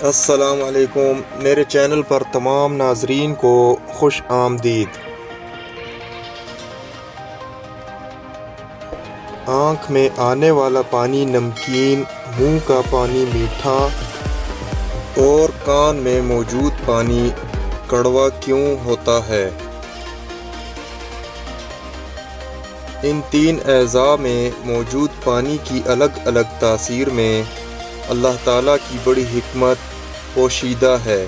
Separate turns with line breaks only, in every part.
السلام علیکم، میرے چینل پر تمام ناظرین کو خوش آمدید۔ آنکھ میں آنے والا پانی نمکین، منہ کا پانی میٹھا اور کان میں موجود پانی کڑوا کیوں ہوتا ہے؟ ان تین اعضاء میں موجود پانی کی الگ الگ تاثیر میں اللہ تعالیٰ کی بڑی حکمت پوشیدہ ہے۔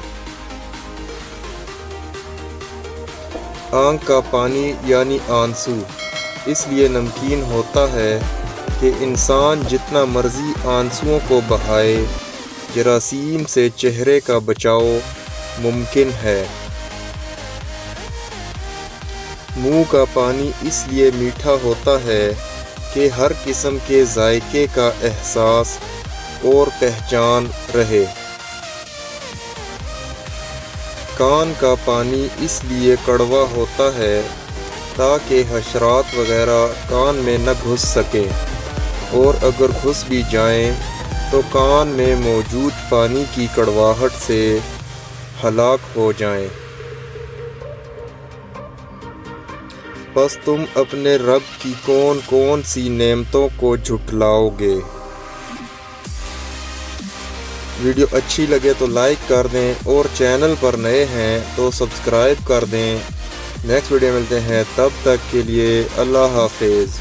آنکھ کا پانی یعنی آنسو اس لیے نمکین ہوتا ہے کہ انسان جتنا مرضی آنسوؤں کو بہائے، جراثیم سے چہرے کا بچاؤ ممکن ہے۔ منہ کا پانی اس لیے میٹھا ہوتا ہے کہ ہر قسم کے ذائقے کا احساس اور پہچان رہے۔ کان کا پانی اس لیے کڑوا ہوتا ہے تاکہ حشرات وغیرہ کان میں نہ گھس سکیں، اور اگر گھس بھی جائیں تو کان میں موجود پانی کی کڑواہٹ سے ہلاک ہو جائیں۔ پس تم اپنے رب کی کون کون سی نعمتوں کو جھٹلاؤ گے؟ ویڈیو اچھی لگے تو لائک کر دیں، اور چینل پر نئے ہیں تو سبسکرائب کر دیں۔ نیکسٹ ویڈیو ملتے ہیں، تب تک کے لیے اللہ حافظ۔